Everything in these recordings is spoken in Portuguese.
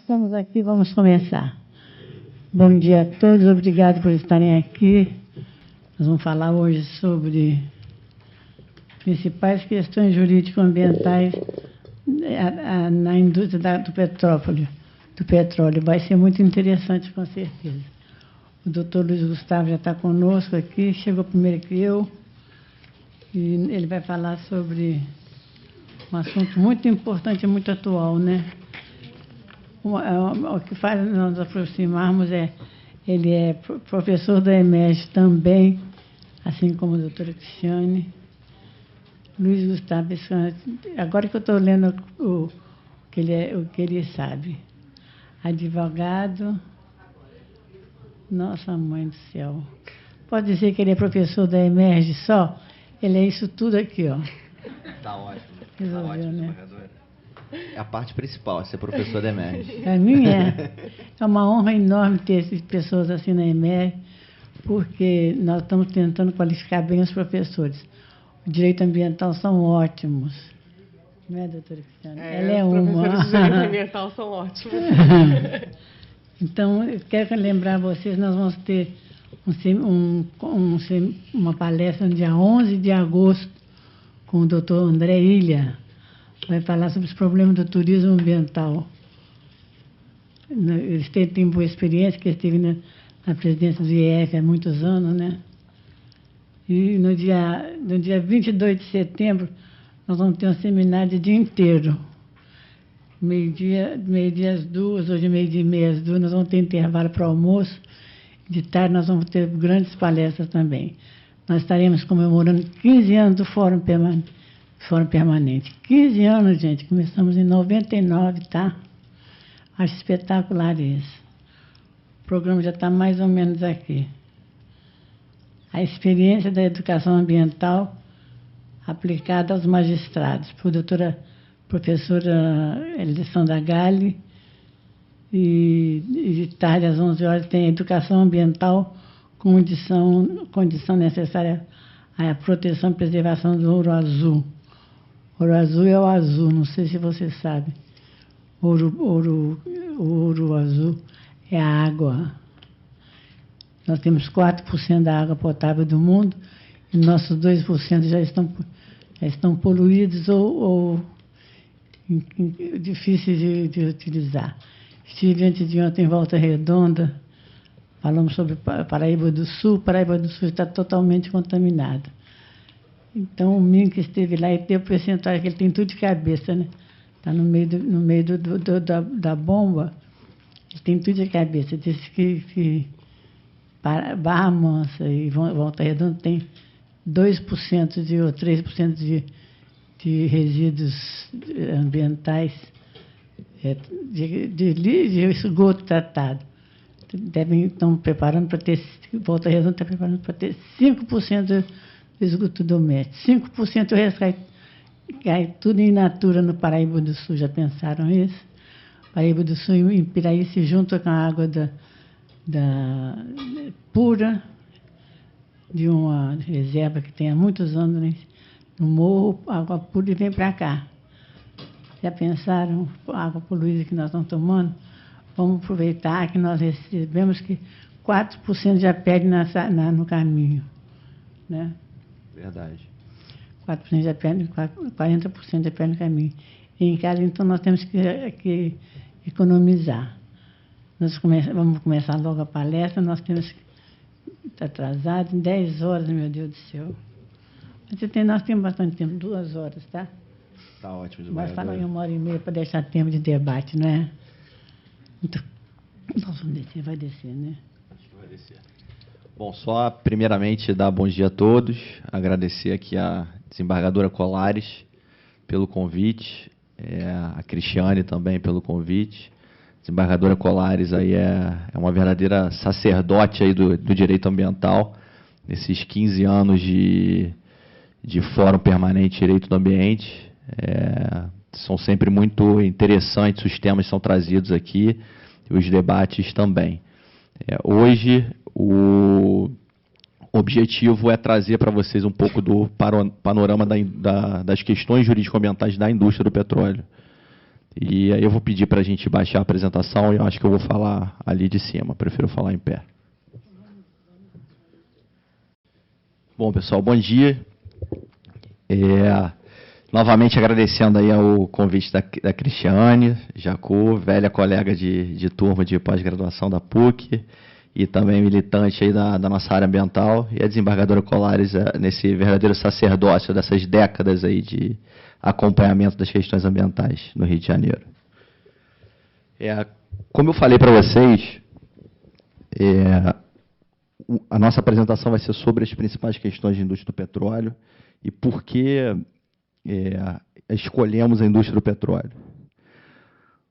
estamos aqui, vamos começar. Bom dia a todos, obrigado por estarem aqui. Nós vamos falar hoje sobre principais questões jurídico-ambientais na indústria do petróleo. Vai ser muito interessante, com certeza. O doutor Luiz Gustavo já está conosco aqui, chegou primeiro que eu, e ele vai falar sobre um assunto muito importante e muito atual, né? O que faz nós nos aproximarmos ele é professor da EMERGE também, assim como a doutora Cristiane. Luiz Gustavo, agora que eu estou lendo o que ele sabe. Advogado, nossa mãe do céu. Pode dizer que ele é professor da EMERGE só? Ele é isso tudo aqui, ó. Tá ótimo. Resolveu, tá ótimo, né? É a parte principal, é ser professor da EMERGE. Para mim é uma honra enorme ter pessoas assim na EMERGE, porque nós estamos tentando qualificar bem os professores. O direito ambiental são ótimos. Não é, doutora Cristiane? Ela é uma. Os professores de direito ambiental são ótimos. Então, eu quero lembrar vocês, nós vamos ter uma palestra no dia 11 de agosto com o doutor André Ilha. Vai falar sobre os problemas do turismo ambiental. Ele tem boa experiência, que esteve na presidência do IEF há muitos anos, né? E no dia 22 de setembro, nós vamos ter um seminário de dia inteiro. Meio-dia às 2, ou de meio-dia e meia às 2, nós vamos ter intervalo para o almoço. De tarde, nós vamos ter grandes palestras também. Nós estaremos comemorando 15 anos do Fórum Permanente. 15 anos, gente. Começamos em 99, tá? Acho espetacular isso. O programa já está mais ou menos aqui. A experiência da educação ambiental aplicada aos magistrados, por professora Elisandra Galli, e de tarde às 11 horas tem a educação ambiental com condição necessária à proteção e preservação do ouro azul. Ouro azul é o azul, não sei se você sabe. O ouro azul é a água. Nós temos 4% da água potável do mundo e nossos 2% já estão poluídos ou difíceis de utilizar. Estive antes de ontem em Volta Redonda, falamos sobre Paraíba do Sul. Paraíba do Sul está totalmente contaminada. Então, o menino que esteve lá e tem o percentual que ele tem tudo de cabeça, né? Está no meio da bomba, ele tem tudo de cabeça. Disse que Barra Mansa e Volta Redonda tem 2% ou 3% de resíduos ambientais, de esgoto tratado. Estão preparando para ter, Volta Redonda está preparando para ter 5% do esgoto doméstico. 5% o resto cai tudo in natura no Paraíba do Sul. Já pensaram isso? Paraíba do Sul e Piraí se juntam com a água pura de uma reserva que tem há muitos anos, né? No morro, água pura, e vem para cá. Já pensaram a água poluída que nós estamos tomando? Vamos aproveitar que nós recebemos que 4% já perde no caminho, né? Verdade. 4% já perde, 40% já perde no caminho. E em casa, então, nós temos que economizar. Vamos começar logo a palestra, nós temos que estar atrasados em 10 horas, meu Deus do céu. Nós temos bastante tempo, 2 horas, tá? Tá ótimo. Mas fala em 1h30 para deixar tempo de debate, não é? Então, nós vamos descer, vai descer, né? Acho que vai descer. Bom, só primeiramente dar bom dia a todos, agradecer aqui a desembargadora Colares pelo convite, a Cristiane também pelo convite. Desembargadora Colares aí é uma verdadeira sacerdote aí do direito ambiental, nesses 15 anos de Fórum Permanente de Direito do Ambiente. São sempre muito interessantes os temas que são trazidos aqui, e os debates também. Hoje, o objetivo é trazer para vocês um pouco do panorama das questões jurídico-ambientais da indústria do petróleo. E aí eu vou pedir para a gente baixar a apresentação e eu acho que eu vou falar ali de cima, prefiro falar em pé. Bom, pessoal, bom dia. Novamente agradecendo aí ao convite da Cristiane Jacô, velha colega de turma de pós-graduação da PUC e também militante aí da nossa área ambiental, e a desembargadora Colares nesse verdadeiro sacerdócio dessas décadas aí de acompanhamento das questões ambientais no Rio de Janeiro. Como eu falei para vocês, a nossa apresentação vai ser sobre as principais questões da indústria do petróleo e por que escolhemos a indústria do petróleo.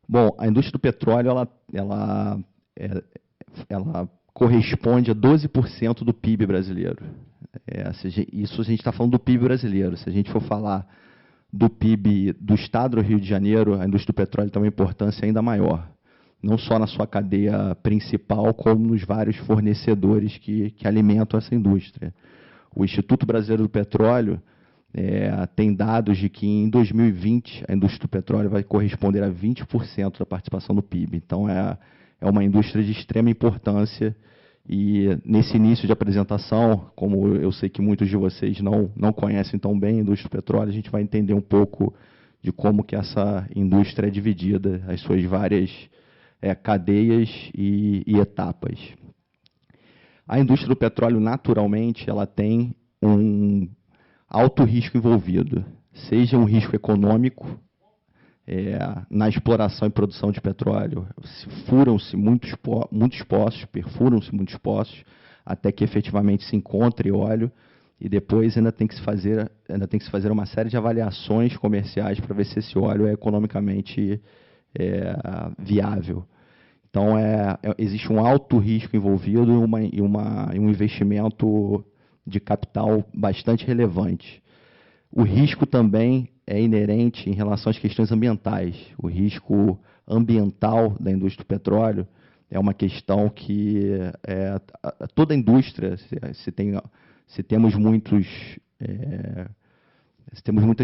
Bom, a indústria do petróleo ela corresponde a 12% do PIB brasileiro. Isso a gente está falando do PIB brasileiro. Se a gente for falar do PIB do Estado do Rio de Janeiro, a indústria do petróleo tem uma importância ainda maior. Não só na sua cadeia principal, como nos vários fornecedores que alimentam essa indústria. O Instituto Brasileiro do Petróleo tem dados de que em 2020 a indústria do petróleo vai corresponder a 20% da participação do PIB. Então, é uma indústria de extrema importância e nesse início de apresentação, como eu sei que muitos de vocês não conhecem tão bem a indústria do petróleo, a gente vai entender um pouco de como que essa indústria é dividida, as suas várias cadeias e etapas. A indústria do petróleo, naturalmente, ela tem um alto risco envolvido, seja um risco econômico, na exploração e produção de petróleo, furam-se muitos poços, perfuram-se muitos poços, até que efetivamente se encontre óleo, e depois ainda tem que se fazer uma série de avaliações comerciais para ver se esse óleo é economicamente viável. Então, existe um alto risco envolvido e um investimento de capital bastante relevante. O risco também é inerente em relação às questões ambientais. O risco ambiental da indústria do petróleo é uma questão que toda a indústria, se temos muitas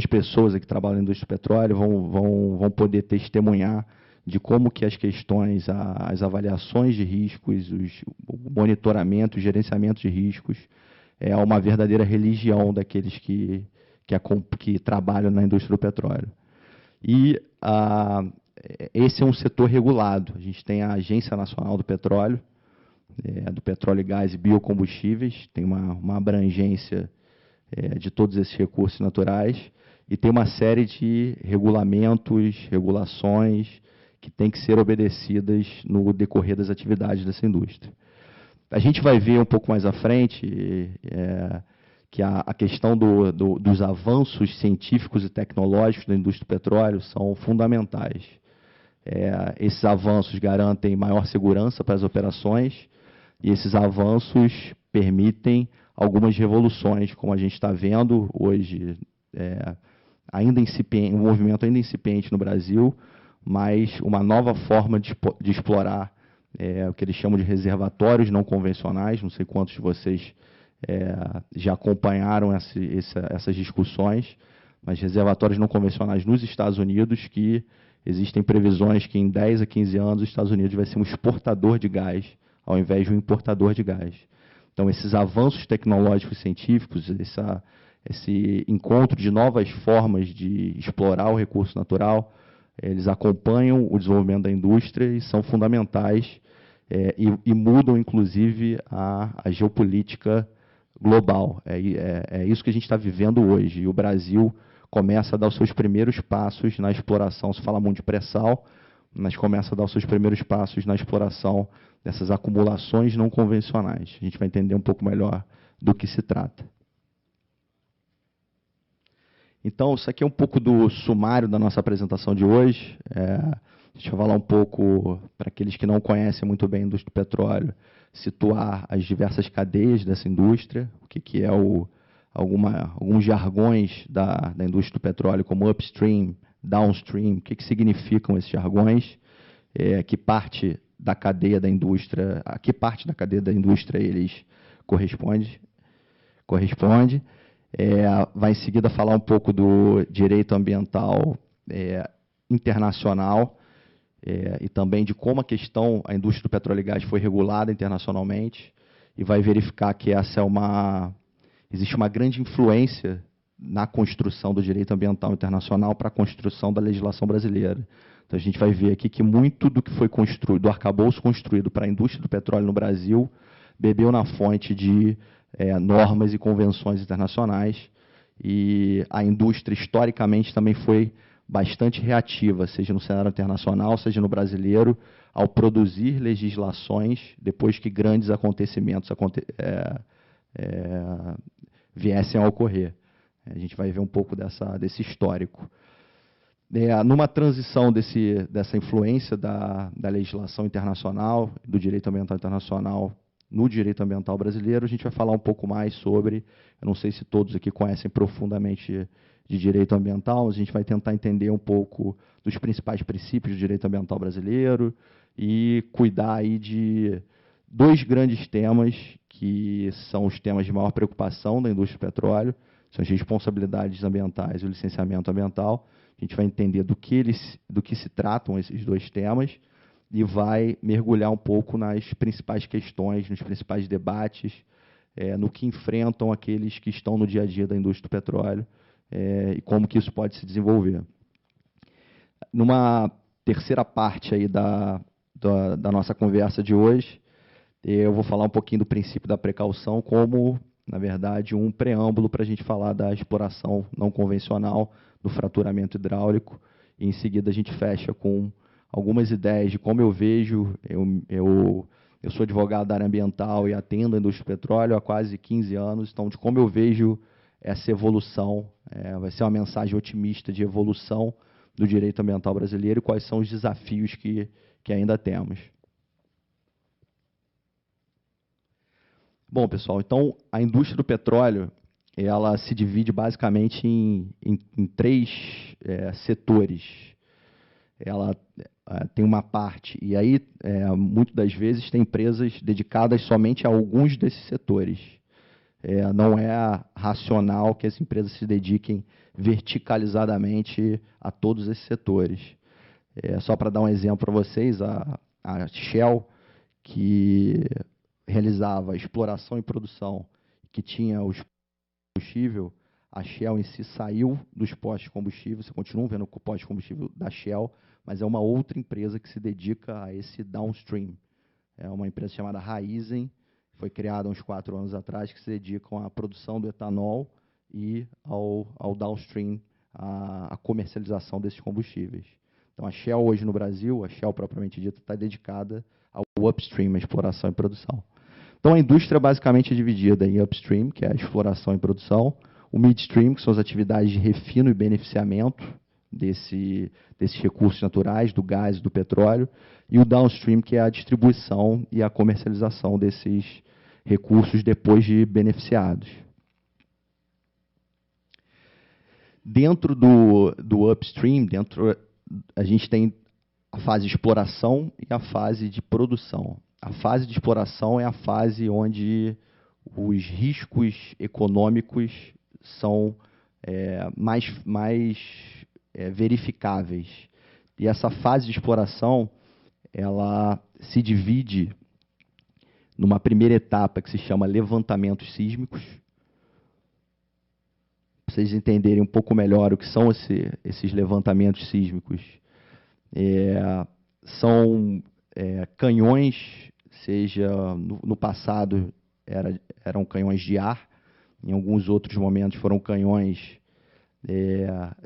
pessoas que trabalham na indústria do petróleo, vão poder testemunhar de como que as questões, as avaliações de riscos, o monitoramento, o gerenciamento de riscos, é uma verdadeira religião daqueles que trabalham na indústria do petróleo. E esse é um setor regulado. A gente tem a Agência Nacional do Petróleo, do Petróleo, Gás e Biocombustíveis, tem uma abrangência de todos esses recursos naturais, e tem uma série de regulamentos, regulações, que têm que ser obedecidas no decorrer das atividades dessa indústria. A gente vai ver um pouco mais à frente que a questão dos avanços científicos e tecnológicos da indústria do petróleo são fundamentais. Esses avanços garantem maior segurança para as operações e esses avanços permitem algumas revoluções, como a gente está vendo hoje, um movimento ainda incipiente no Brasil, mas uma nova forma de explorar o que eles chamam de reservatórios não convencionais. Não sei quantos de vocês já acompanharam essas discussões, mas reservatórios não convencionais nos Estados Unidos, que existem previsões que em 10 a 15 anos os Estados Unidos vai ser um exportador de gás, ao invés de um importador de gás. Então, esses avanços tecnológicos e científicos, esse encontro de novas formas de explorar o recurso natural, eles acompanham o desenvolvimento da indústria e são fundamentais e mudam, inclusive, a geopolítica global. É isso que a gente está vivendo hoje. E o Brasil começa a dar os seus primeiros passos na exploração. Se fala muito de pré-sal, mas começa a dar os seus primeiros passos na exploração dessas acumulações não convencionais. A gente vai entender um pouco melhor do que se trata. Então, isso aqui é um pouco do sumário da nossa apresentação de hoje. Deixa eu falar um pouco, para aqueles que não conhecem muito bem a indústria do petróleo, situar as diversas cadeias dessa indústria, o que é alguns jargões da indústria do petróleo, como upstream, downstream, o que significam esses jargões, que parte da cadeia da indústria, a que parte da cadeia da indústria eles corresponde. Vai em seguida falar um pouco do direito ambiental internacional e também de como a indústria do petróleo e gás foi regulada internacionalmente, e vai verificar que existe uma grande influência na construção do direito ambiental internacional para a construção da legislação brasileira. Então, a gente vai ver aqui que muito do que foi construído, do arcabouço construído para a indústria do petróleo no Brasil, bebeu na fonte de normas e convenções internacionais, e a indústria, historicamente, também foi bastante reativa, seja no cenário internacional, seja no brasileiro, ao produzir legislações depois que grandes acontecimentos viessem a ocorrer. A gente vai ver um pouco desse histórico. Numa transição dessa influência da legislação internacional, do direito ambiental internacional no direito ambiental brasileiro, a gente vai falar um pouco mais sobre, eu não sei se todos aqui conhecem profundamente de direito ambiental, mas a gente vai tentar entender um pouco dos principais princípios do direito ambiental brasileiro e cuidar aí de dois grandes temas que são os temas de maior preocupação da indústria do petróleo, são as responsabilidades ambientais e o licenciamento ambiental. A gente vai entender do que se tratam esses dois temas e vai mergulhar um pouco nas principais questões, nos principais debates, no que enfrentam aqueles que estão no dia a dia da indústria do petróleo e como que isso pode se desenvolver. Numa terceira parte aí da nossa conversa de hoje, eu vou falar um pouquinho do princípio da precaução como, na verdade, um preâmbulo para a gente falar da exploração não convencional, do fraturamento hidráulico, e em seguida a gente fecha com algumas ideias de como eu vejo. Eu sou advogado da área ambiental e atendo a indústria do petróleo há quase 15 anos, então de como eu vejo essa evolução, vai ser uma mensagem otimista de evolução do direito ambiental brasileiro e quais são os desafios que ainda temos. Bom, pessoal, então a indústria do petróleo ela se divide basicamente em três setores. Ela tem uma parte, e aí, muitas das vezes, tem empresas dedicadas somente a alguns desses setores. Não é racional que as empresas se dediquem verticalizadamente a todos esses setores. Só para dar um exemplo para vocês, a Shell, que realizava exploração e produção, que tinha os combustível, a Shell em si saiu dos postos de combustível, você continua vendo o posto de combustível da Shell, mas é uma outra empresa que se dedica a esse downstream. É uma empresa chamada Raízen, foi criada há uns 4 anos atrás, que se dedicam à produção do etanol e ao downstream, à comercialização desses combustíveis. Então, a Shell hoje no Brasil, a Shell propriamente dita, está dedicada ao upstream, à exploração e produção. Então, a indústria basicamente é dividida em upstream, que é a exploração e produção, o midstream, que são as atividades de refino e beneficiamento desses recursos naturais, do gás e do petróleo, e o downstream, que é a distribuição e a comercialização desses recursos depois de beneficiados. Dentro do upstream, a gente tem a fase de exploração e a fase de produção. A fase de exploração é a fase onde os riscos econômicos são mais verificáveis. E essa fase de exploração, ela se divide numa primeira etapa que se chama levantamentos sísmicos. Para vocês entenderem um pouco melhor o que são esses levantamentos sísmicos, são canhões, seja no passado eram canhões de ar, em alguns outros momentos foram canhões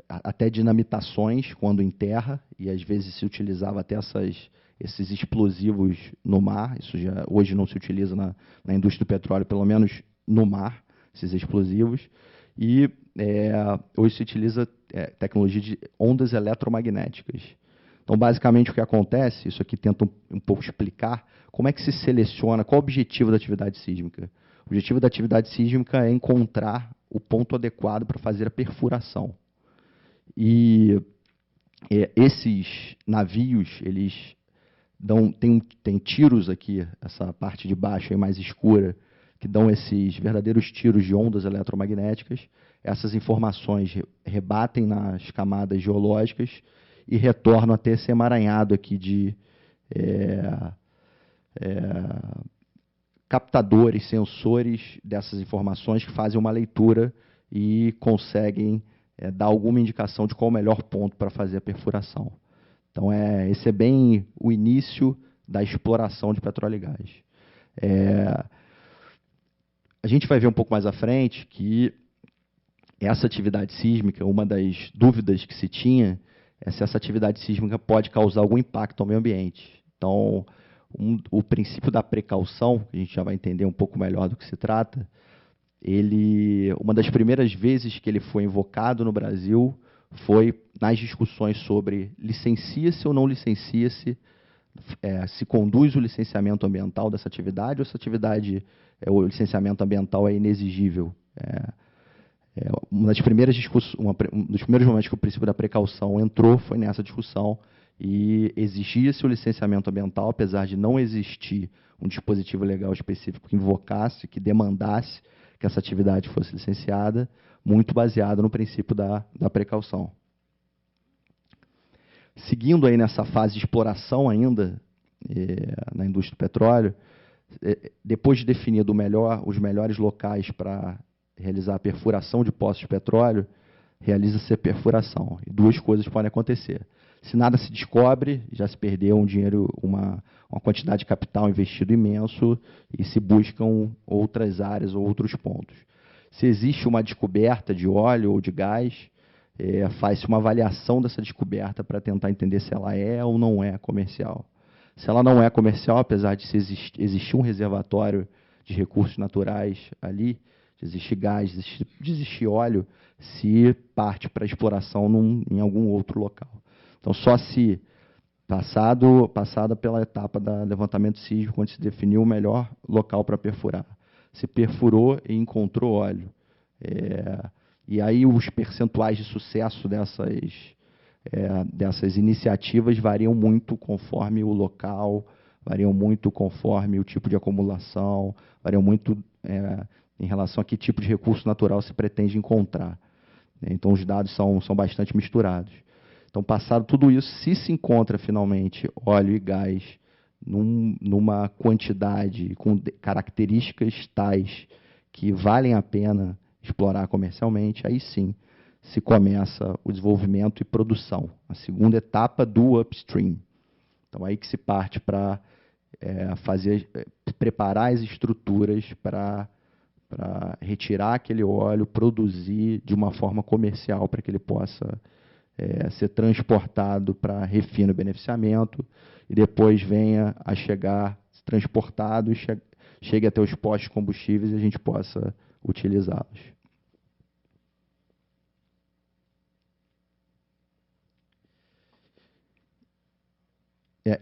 até dinamitações quando em terra, e às vezes se utilizava até esses explosivos no mar. Isso hoje não se utiliza na indústria do petróleo, pelo menos no mar, esses explosivos. E hoje se utiliza tecnologia de ondas eletromagnéticas. Então, basicamente, o que acontece, isso aqui tenta um pouco explicar como é que se seleciona, qual é o objetivo da atividade sísmica. O objetivo da atividade sísmica é encontrar o ponto adequado para fazer a perfuração. E esses navios, eles tem tiros aqui, essa parte de baixo aí mais escura, que dão esses verdadeiros tiros de ondas eletromagnéticas. Essas informações rebatem nas camadas geológicas e retornam até esse emaranhado aqui de captadores, sensores dessas informações que fazem uma leitura e conseguem dar alguma indicação de qual o melhor ponto para fazer a perfuração. Então, esse é bem o início da exploração de petróleo e gás. A gente vai ver um pouco mais à frente que essa atividade sísmica, uma das dúvidas que se tinha é se essa atividade sísmica pode causar algum impacto ao meio ambiente. Então, o princípio da precaução, que a gente já vai entender um pouco melhor do que se trata, uma das primeiras vezes que ele foi invocado no Brasil foi nas discussões sobre licencia-se ou não licencia-se, se conduz o licenciamento ambiental dessa atividade, ou essa atividade, o licenciamento ambiental é inexigível. Uma das primeiras um dos primeiros momentos que o princípio da precaução entrou foi nessa discussão, e exigia-se o licenciamento ambiental, apesar de não existir um dispositivo legal específico que invocasse, que demandasse que essa atividade fosse licenciada, muito baseado no princípio da precaução. Seguindo aí nessa fase de exploração ainda, na indústria do petróleo, depois de definido os melhores locais para realizar a perfuração de poços de petróleo, realiza-se a perfuração. E duas coisas podem acontecer. Se nada se descobre, já se perdeu um dinheiro, uma quantidade de capital investido imenso, e se buscam outras áreas ou outros pontos. Se existe uma descoberta de óleo ou de gás, faz-se uma avaliação dessa descoberta para tentar entender se ela é ou não é comercial. Se ela não é comercial, apesar de existir um reservatório de recursos naturais ali, de existir gás, de existir óleo, se parte para exploração em algum outro local. Então, só se passada pela etapa do levantamento sísmico, onde se definiu o melhor local para perfurar, se perfurou e encontrou óleo. E aí os percentuais de sucesso dessas iniciativas variam muito conforme o local, variam muito conforme o tipo de acumulação, variam muito em relação a que tipo de recurso natural se pretende encontrar. Então, os dados são bastante misturados. Então, passado tudo isso, se encontra finalmente óleo e gás numa quantidade com características tais que valem a pena explorar comercialmente, aí sim se começa o desenvolvimento e produção, a segunda etapa do upstream. Então, aí que se parte para preparar as estruturas para retirar aquele óleo, produzir de uma forma comercial para que ele possa ser transportado para refino e beneficiamento, e depois venha a chegar transportado e chegue até os postos de combustíveis e a gente possa utilizá-los.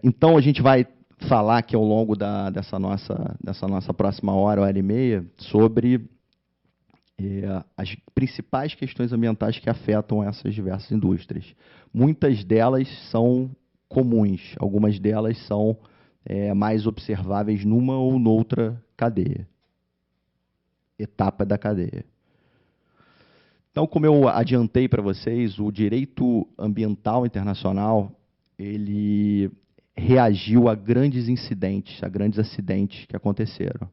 Então, a gente vai falar aqui ao longo dessa nossa próxima hora e meia, sobre as principais questões ambientais que afetam essas diversas indústrias. Muitas delas são comuns, algumas delas são mais observáveis numa ou noutra etapa da cadeia. Então, como eu adiantei para vocês, o direito ambiental internacional, ele reagiu a grandes incidentes, a grandes acidentes que aconteceram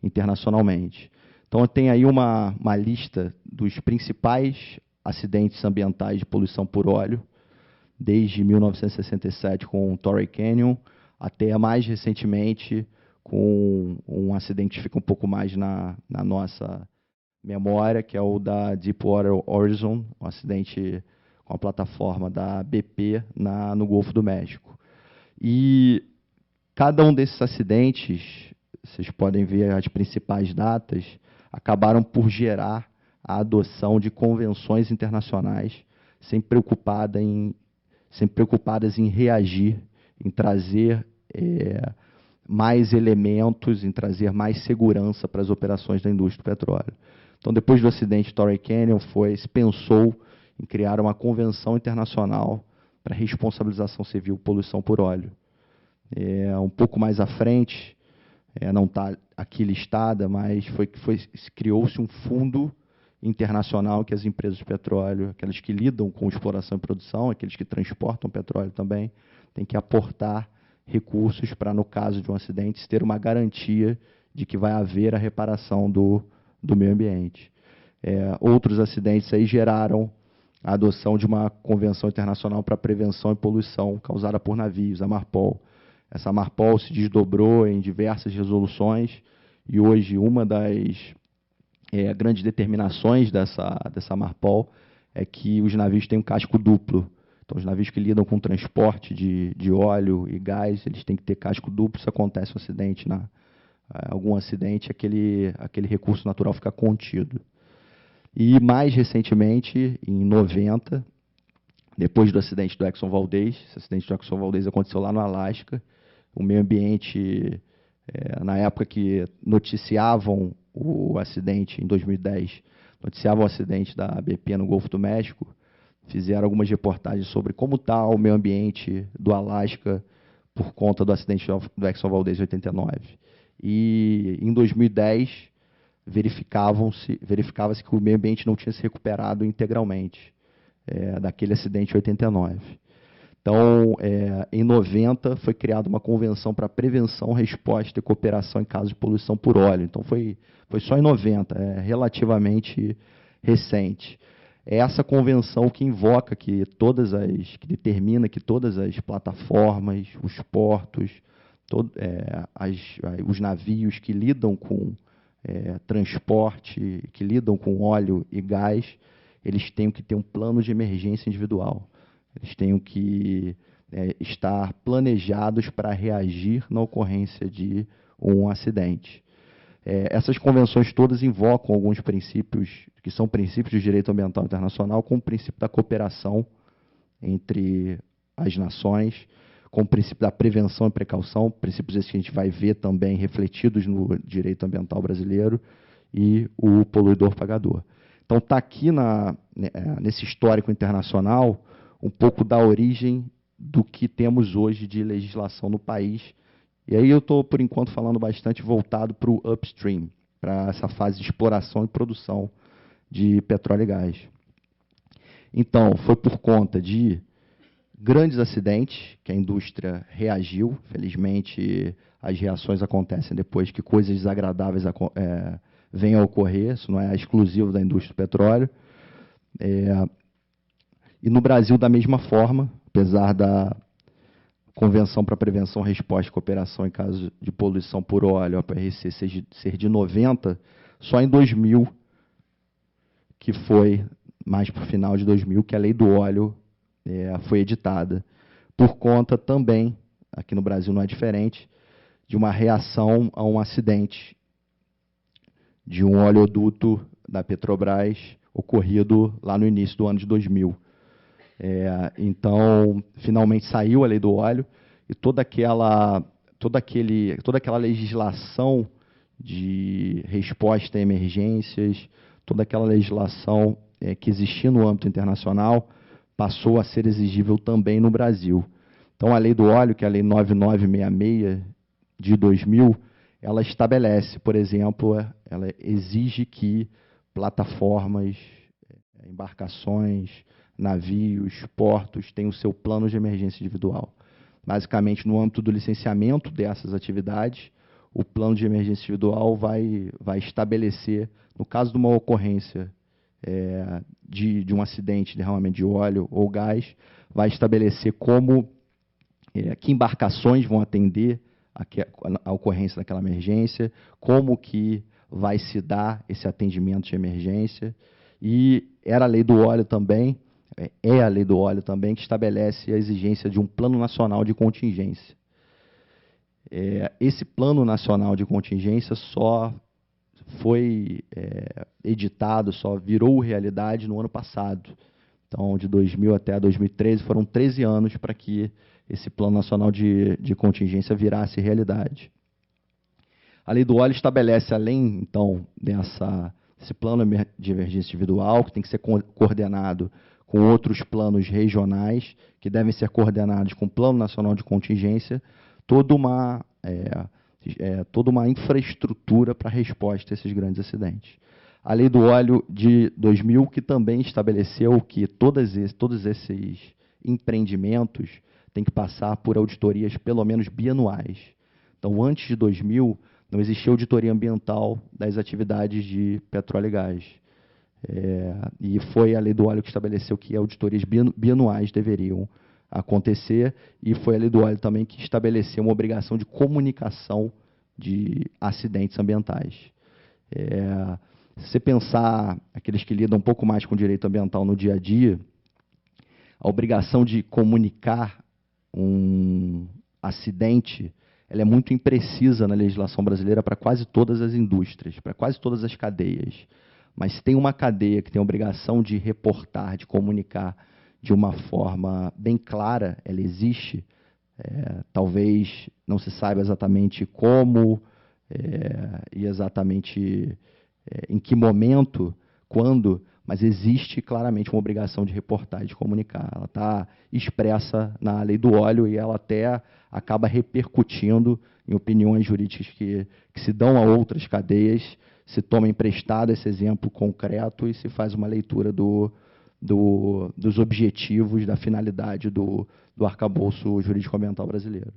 internacionalmente. Então, tem aí uma lista dos principais acidentes ambientais de poluição por óleo, desde 1967 com o Torrey Canyon, até mais recentemente com um acidente que fica um pouco mais na nossa memória, que é o da Deepwater Horizon, um acidente com a plataforma da BP no Golfo do México. E cada um desses acidentes, vocês podem ver as principais datas, acabaram por gerar a adoção de convenções internacionais sempre preocupadas em reagir, em trazer mais elementos, em trazer mais segurança para as operações da indústria do petróleo. Então, depois do acidente Torrey Canyon, se pensou em criar uma convenção internacional para responsabilização civil por poluição por óleo. Um pouco mais à frente, não está aqui listada, mas criou-se um fundo internacional que as empresas de petróleo, aquelas que lidam com exploração e produção, aqueles que transportam petróleo também, têm que aportar recursos para, no caso de um acidente, ter uma garantia de que vai haver a reparação do meio ambiente. Outros acidentes aí geraram a adoção de uma Convenção Internacional para a Prevenção e Poluição causada por navios, a MARPOL. Essa MARPOL se desdobrou em diversas resoluções e hoje uma das grandes determinações dessa MARPOL é que os navios têm um casco duplo. Então, os navios que lidam com transporte de óleo e gás, eles têm que ter casco duplo. Se acontece um acidente, algum acidente, aquele recurso natural fica contido. E, mais recentemente, em 90, depois do acidente do Exxon Valdez, esse acidente do Exxon Valdez aconteceu lá no Alasca, o meio ambiente, na época que noticiavam o acidente, em 2010, noticiavam o acidente da BP no Golfo do México, fizeram algumas reportagens sobre como está o meio ambiente do Alasca por conta do acidente do Exxon Valdez em 89. E, em 2010, verificava-se que o meio ambiente não tinha se recuperado integralmente daquele acidente em 89. Então, em 90, foi criada uma convenção para prevenção, resposta e cooperação em casos de poluição por óleo. Então, foi só em 90, relativamente recente. É essa convenção que invoca que determina que todas as plataformas, os portos, os navios que lidam com transporte, que lidam com óleo e gás, eles têm que ter um plano de emergência individual. Eles têm que estar planejados para reagir na ocorrência de um acidente. Essas convenções todas invocam alguns princípios, que são princípios de direito ambiental internacional, como o princípio da cooperação entre as nações, como o princípio da prevenção e precaução, princípios esses que a gente vai ver também refletidos no direito ambiental brasileiro, e o poluidor-pagador. Então, está aqui nesse histórico internacional um pouco da origem do que temos hoje de legislação no país. E aí eu estou, por enquanto, falando bastante voltado para o upstream, para essa fase de exploração e produção de petróleo e gás. Então, foi por conta de grandes acidentes que a indústria reagiu. Felizmente, as reações acontecem depois que coisas desagradáveis venham a ocorrer. Isso não é exclusivo da indústria do petróleo. E no Brasil, da mesma forma, apesar da Convenção para Prevenção, Resposta e Cooperação em caso de poluição por óleo, a PRC, ser de 90, só em 2000, que foi mais para o final de 2000, que a Lei do Óleo foi editada, por conta também, aqui no Brasil não é diferente, de uma reação a um acidente de um oleoduto da Petrobras ocorrido lá no início do ano de 2000. Então, finalmente saiu a Lei do Óleo e toda aquela legislação de resposta a emergências, toda aquela legislação que existia no âmbito internacional, passou a ser exigível também no Brasil. Então, a Lei do Óleo, que é a Lei 9966 de 2000, ela estabelece, por exemplo, ela exige que plataformas, embarcações, navios, portos tenham o seu plano de emergência individual. Basicamente, no âmbito do licenciamento dessas atividades, o plano de emergência individual vai estabelecer, no caso de uma ocorrência de um acidente de derramamento de óleo ou gás, vai estabelecer que embarcações vão atender a ocorrência daquela emergência, como que vai se dar esse atendimento de emergência. E era a Lei do Óleo também, a Lei do Óleo também, que estabelece a exigência de um Plano Nacional de Contingência. Esse Plano Nacional de Contingência só foi editado, só virou realidade no ano passado. Então, de 2000 até 2013, foram 13 anos para que esse Plano Nacional de Contingência virasse realidade. A Lei do Óleo estabelece, além, então, desse plano de emergência individual, que tem que ser coordenado com outros planos regionais, que devem ser coordenados com o Plano Nacional de Contingência, toda uma infraestrutura para a resposta a esses grandes acidentes. a Lei do Óleo de 2000, que também estabeleceu que todos esses empreendimentos têm que passar por auditorias pelo menos bianuais. Então, antes de 2000, não existia auditoria ambiental das atividades de petróleo e gás. E foi a Lei do Óleo que estabeleceu que auditorias bianuais deveriam acontecer, e foi a Lei do Óleo também que estabeleceu uma obrigação de comunicação de acidentes ambientais. Se você pensar, aqueles que lidam um pouco mais com direito ambiental no dia a dia, a obrigação de comunicar um acidente, ela é muito imprecisa na legislação brasileira para quase todas as indústrias, para quase todas as cadeias. Mas tem uma cadeia que tem a obrigação de reportar, de comunicar de uma forma bem clara, ela existe. Talvez não se saiba exatamente como e exatamente em que momento, quando, mas existe claramente uma obrigação de reportar e de comunicar. Ela está expressa na Lei do Óleo e ela até acaba repercutindo em opiniões jurídicas que se dão a outras cadeias, se toma emprestado esse exemplo concreto e se faz uma leitura dos objetivos, da finalidade do arcabouço jurídico ambiental brasileiro.